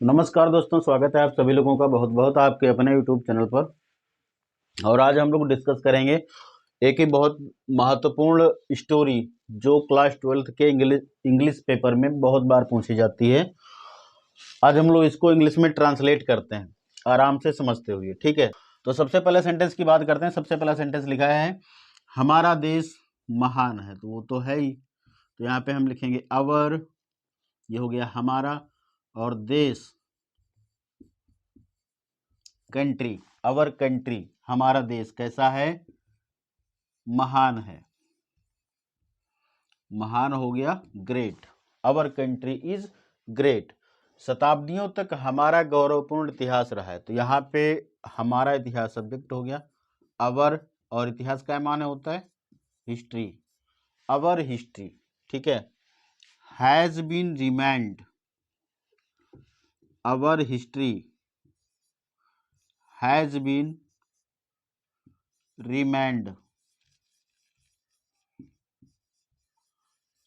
नमस्कार दोस्तों, स्वागत है आप सभी लोगों का बहुत बहुत आपके अपने यूट्यूब चैनल पर। और आज हम लोग डिस्कस करेंगे एक ही बहुत महत्वपूर्ण स्टोरी जो क्लास 12th के इंग्लिश पेपर में बहुत बार पूछी जाती है। आज हम लोग इसको इंग्लिश में ट्रांसलेट करते हैं आराम से समझते हुए, ठीक है। तो सबसे पहले सेंटेंस की बात करते हैं। सबसे पहला सेंटेंस लिखा है हमारा देश महान है, तो वो तो है ही। तो यहाँ पे हम लिखेंगे अवर, ये हो गया हमारा, और देश कंट्री, अवर कंट्री, हमारा देश कैसा है? महान है। महान हो गया great, our country is great. शताब्दियों तक हमारा गौरवपूर्ण इतिहास रहा है, तो यहाँ पे हमारा इतिहास सब्जेक्ट हो गया। अवर और इतिहास का माने होता है हिस्ट्री, अवर हिस्ट्री, ठीक है। Has been remained, our history has been remained.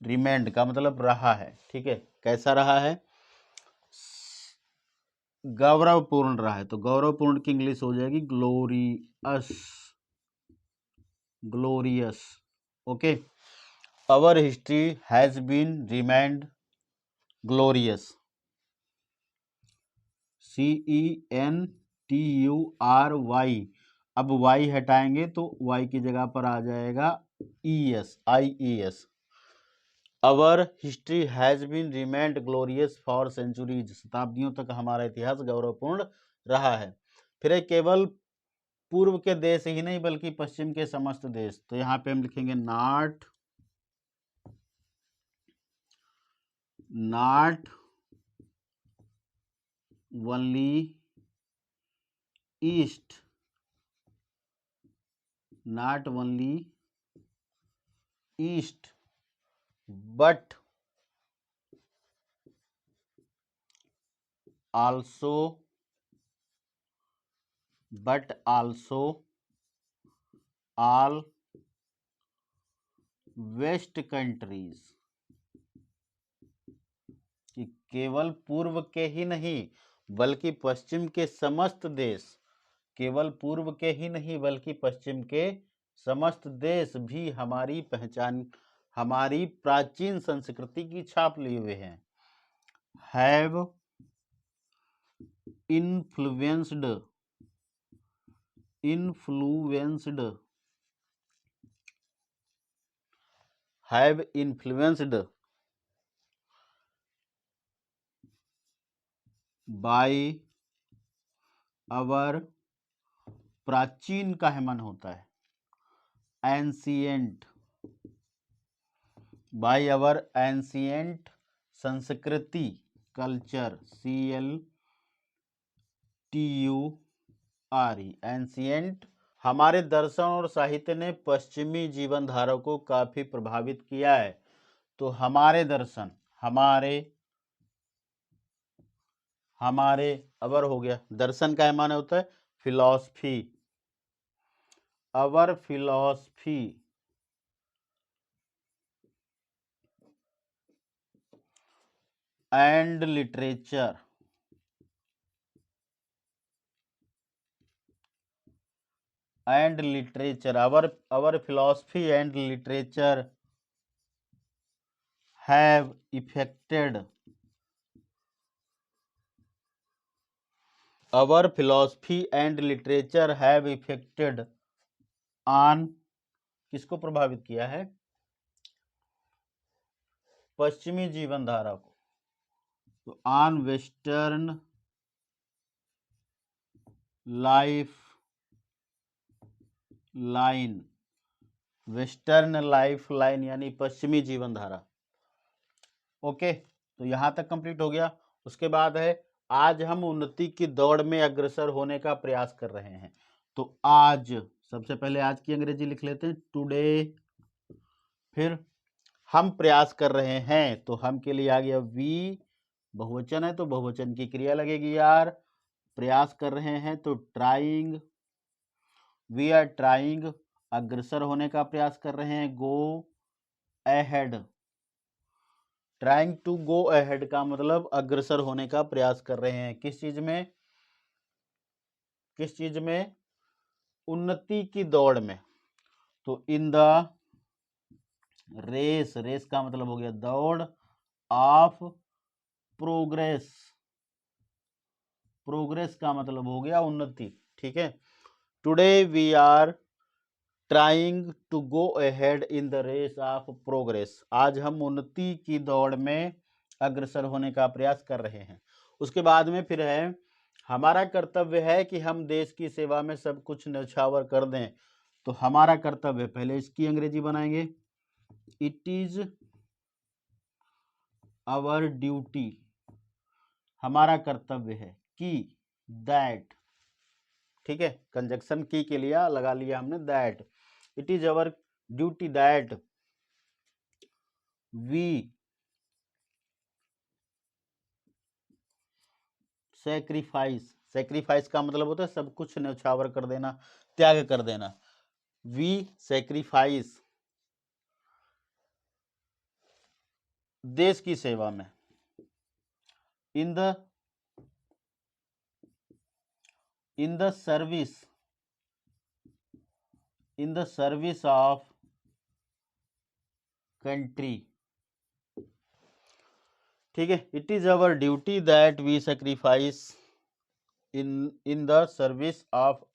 Remained का मतलब रहा है, ठीक है। कैसा रहा है? गौरवपूर्ण रहा है, तो गौरवपूर्ण की इंग्लिश हो जाएगी glorious, glorious, okay. Our history has been remained glorious, CENTURY। अब वाई हटाएंगे तो वाई की जगह पर आ जाएगा IES। Our history has been remained glorious for centuries, शताब्दियों तक हमारा इतिहास गौरवपूर्ण रहा है। फिर एक केवल पूर्व के देश ही नहीं बल्कि पश्चिम के समस्त देश, तो यहाँ पे हम लिखेंगे not only east, not only east but also all west countries, कि केवल पूर्व के ही नहीं बल्कि पश्चिम के समस्त देश, केवल पूर्व के ही नहीं बल्कि पश्चिम के समस्त देश भी हमारी पहचान, हमारी प्राचीन संस्कृति की छाप लिए हुए हैं। हैव इन्फ्लुएंस्ड बाय अवर, प्राचीन का मन होता है एंशिएंट, बाय अवर एंशिएंट संस्कृति, कल्चर, CLTURE, एंशिएंट। हमारे दर्शन और साहित्य ने पश्चिमी जीवन धारा को काफी प्रभावित किया है। तो हमारे दर्शन, हमारे अवर हो गया, दर्शन का माने होता है philosophy, our philosophy and literature, our philosophy and literature have affected, our philosophy and literature have affected on, किसको प्रभावित किया है? पश्चिमी जीवन धारा को। तो on western life line, western life line यानी पश्चिमी जीवन धारा, ओके। तो यहां तक कंप्लीट हो गया। उसके बाद है आज हम उन्नति की दौड़ में अग्रसर होने का प्रयास कर रहे हैं। तो आज, सबसे पहले आज की अंग्रेजी लिख लेते हैं टुडे, फिर हम प्रयास कर रहे हैं, तो हम के लिए आ गया वी, बहुवचन है तो बहुवचन की क्रिया लगेगी यार। प्रयास कर रहे हैं तो ट्राइंग, वी आर ट्राइंग, अग्रसर होने का प्रयास कर रहे हैं go ahead, trying to go ahead का मतलब अग्रसर होने का प्रयास कर रहे हैं। किस चीज में? किस चीज में? उन्नति की दौड़ में। तो इन द रेस, रेस का मतलब हो गया दौड़, ऑफ प्रोग्रेस, प्रोग्रेस का मतलब हो गया उन्नति। ठीक है, today we are trying to go ahead in the race of progress, आज हम उन्नति की दौड़ में अग्रसर होने का प्रयास कर रहे हैं। उसके बाद में फिर है, हमारा कर्तव्य है कि हम देश की सेवा में सब कुछ न्यौछावर कर दें। तो हमारा कर्तव्य, पहले इसकी अंग्रेजी बनाएंगे, इट इज आवर ड्यूटी, हमारा कर्तव्य है कि, दैट, ठीक है, कंजक्शन की के लिए लगा लिया हमने that, it is our duty that we sacrifice, sacrifice का मतलब होता है सब कुछ न्यौछावर कर देना, त्याग कर देना। वी सैक्रिफाइस, देश की सेवा में, in the service, in the service of country. ठीक है, it is our duty that we sacrifice in the service of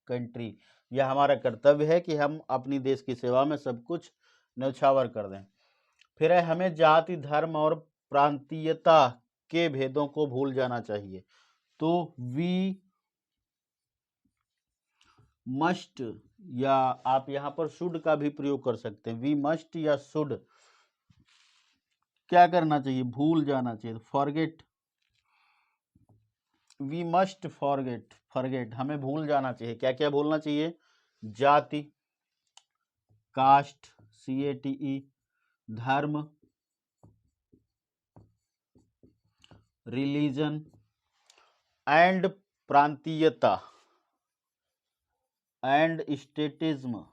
country, यह हमारा कर्तव्य है कि हम अपनी देश की सेवा में सब कुछ न्यौछावर कर दें। फिर है, हमें जाति, धर्म और प्रांतीयता के भेदों को भूल जाना चाहिए। तो वी मस्ट, या आप यहां पर शुड का भी प्रयोग कर सकते हैं, वी मस्ट या शुड, क्या करना चाहिए? भूल जाना चाहिए, forget, we must forget, forget हमें भूल जाना चाहिए। क्या क्या भूलना चाहिए? जाति, कास्ट, CATE, धर्म, रिलीजन एंड प्रांतीयता एंड स्टेटिज्म।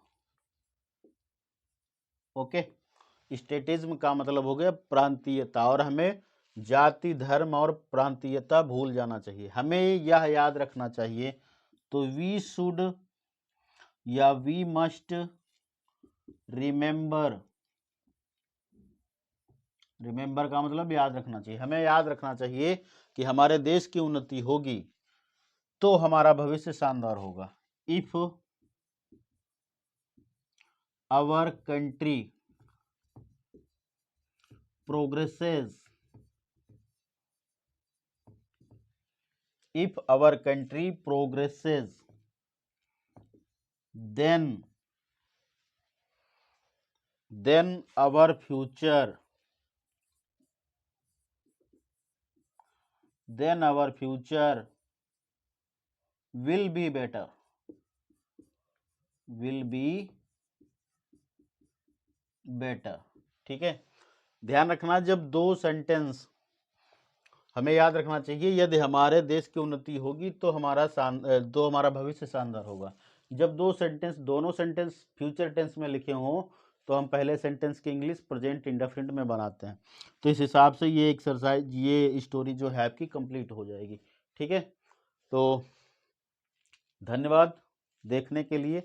ओके, स्टेटिज्म का मतलब हो गया प्रांतीयता, और हमें जाति, धर्म और प्रांतीयता भूल जाना चाहिए, हमें यह याद रखना चाहिए। तो वी शुड या वी मस्ट रिमेंबर, रिमेंबर का मतलब याद रखना चाहिए, हमें याद रखना चाहिए कि हमारे देश की उन्नति होगी तो हमारा भविष्य शानदार होगा। If our country progresses, if our country progresses, then our future, will be better, will be better। ठीक है, ध्यान रखना, जब दो सेंटेंस, हमें याद रखना चाहिए, यदि हमारे देश की उन्नति होगी तो हमारा भविष्य शानदार होगा। जब दो सेंटेंस, दोनों सेंटेंस फ्यूचर टेंस में लिखे हों तो हम पहले सेंटेंस की इंग्लिश प्रेजेंट इंडेफिनिट में बनाते हैं। तो इस हिसाब से ये एक्सरसाइज, ये स्टोरी जो है आपकी कंप्लीट हो जाएगी। ठीक है, तो धन्यवाद देखने के लिए।